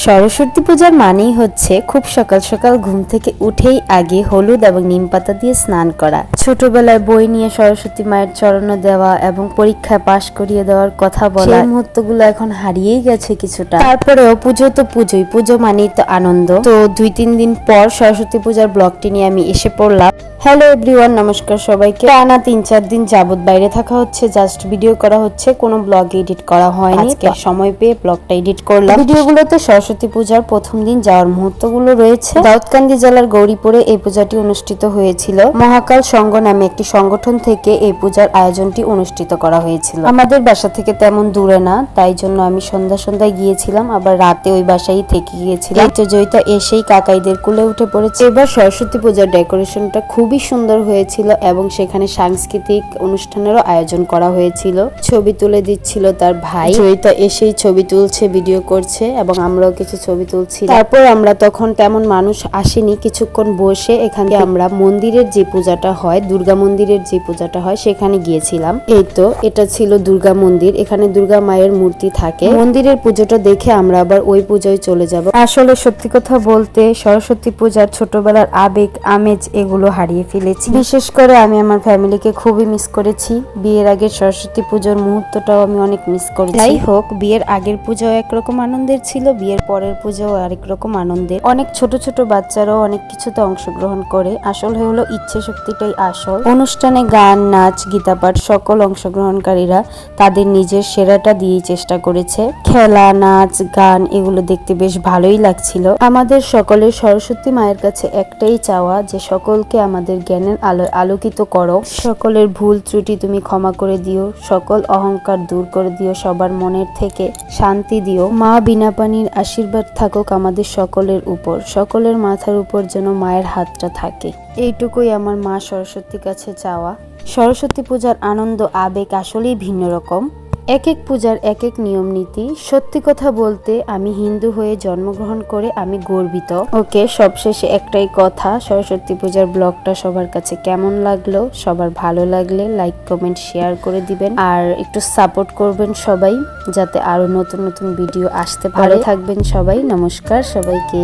সরস্বতী পূজার মানেই হচ্ছে খুব সকাল সকাল ঘুম থেকে উঠেই আগে হলুদ এবং নিম পাতা দিয়ে স্নান করা। ছোটবেলায় বই নিয়ে সরস্বতী মায়ের চরণে দেওয়া এবং পরীক্ষায় পাশ করিয়ে দেওয়ার কথা বলা, সেই মুহূর্তগুলো এখন হারিয়েই গেছে কিছুটা। তারপরেও পুজো তো পুজোই, পুজো মানেই তো আনন্দ। তো 2-3 দিন পর সরস্বতী পূজার ব্লগটি নিয়ে আমি এসে পড়লাম। হ্যালো এভরিওয়ান, নমস্কার সবাইকে। টানা 3-4 দিন যাবত বাইরে থাকা হচ্ছে, জাস্ট ভিডিও করা হচ্ছে, কোনো ব্লগ এডিট করা হয়নি। আজকে সময় পেয়ে ব্লগটা এডিট করলাম। ভিডিওগুলোতে সরস্বতী পূজার প্রথম দিন যাওয়ার মুহূর্তগুলো রয়েছে। দাউদকান্দি জেলার গৌরীপুরে এই পূজাটি অনুষ্ঠিত হয়েছিল। মহাকাল সংঘ নামে একটি সংগঠন থেকে এই পূজার আয়োজনটি অনুষ্ঠিত করা হয়েছিল। আমাদের বাসা থেকে তেমন দূরে না, তাই জন্য আমি সন্ধ্যায় গিয়েছিলাম, আবার রাতে ওই বাসায় থেকে গিয়েছিলাম। এই তো জয়িতা এসেই কাকাইদের কোলে উঠে পড়েছে। এবার সরস্বতী পূজার ডেকোরেশনটা খুবই সুন্দর হয়েছিল এবং সেখানে সাংস্কৃতিক অনুষ্ঠানেরও আয়োজন করা হয়েছিল। ছবি তুলে দিচ্ছিল তার ভাই। জয়িতা এসেই ছবি তুলছে, ভিডিও করছে এবং আমরাও কিছু ছবি তুলছি। তারপর আমরা তখন তেমন মানুষ আসেনি, কিছুক্ষণ বসে এখানে আমরা মন্দিরের যে পূজাটা হয়, দুর্গা মন্দিরের যে পূজাটা হয় সেখানে গিয়েছিলাম। এই তো এটা ছিল দুর্গা মন্দির, এখানে দুর্গা মায়ের মূর্তি থাকে। মন্দিরের পুজোটা দেখে আমরা আবার ওই পূজায় চলে যাব। আসলে সত্যি কথা বলতে সরস্বতী পূজার ছোটবেলার আবেগ আমেজ এগুলো হারিয়ে ফেলেছি। বিশেষ করে আমি আমার ফ্যামিলিকে খুবই মিস করেছি। বিয়ের আগের সরস্বতী পুজোর মুহূর্তটাও আমি অনেক মিস করেছি। যাই হোক, বিয়ের আগের পূজাও একরকম আনন্দের ছিল, বিয়ের পরের পূজাও আরেক রকম আনন্দের। অনেক ছোট ছোট বাচ্চারাও অনেক কিছুতে অংশগ্রহণ করে। আসল হলো ইচ্ছে শক্তিটাই আসল। অনুষ্ঠানে গান, নাচ, গীতাপাঠ সকল অংশগ্রহণকারীরা তাদের নিজের সেরাটা দিয়েই চেষ্টা করেছে। খেলা, নাচ, গান এগুলো দেখতে বেশ ভালোই লাগছিল। আমাদের সকলের সরস্বতী মায়ের কাছে একটাই চাওয়া, যে সকলকে আমাদের জ্ঞানের আলোয় আলোকিত করো। সকলের ভুল ত্রুটি তুমি ক্ষমা করে দিও, সকল অহংকার দূর করে দিও, সবার মনের থেকে শান্তি দিও। মা বিনা পানির আশীর্বাদ থাকুক আমাদের সকলের উপর, সকলের মাথার উপর যেন মায়ের হাতটা থাকে। এইটুকুই আমার মা সরস্বতীর কাছে চাওয়া। সরস্বতী পূজার আনন্দ আবেগ আসলেই ভিন্ন রকম। এক এক পূজার এক এক নিয়ম নীতি। সত্যি কথা বলতে আমি হিন্দু হয়ে জন্মগ্রহণ করে আমি গর্বিত। ওকে, সবশেষে একটাই কথা, সরস্বতী পূজার ব্লগটা সবার কাছে কেমন লাগলো? সবার ভালো লাগলে লাইক, কমেন্ট, শেয়ার করে দিবেন আর একটু সাপোর্ট করবেন সবাই, যাতে আরো নতুন নতুন ভিডিও আসতে পারে। ভালো থাকবেন সবাই, নমস্কার সবাইকে।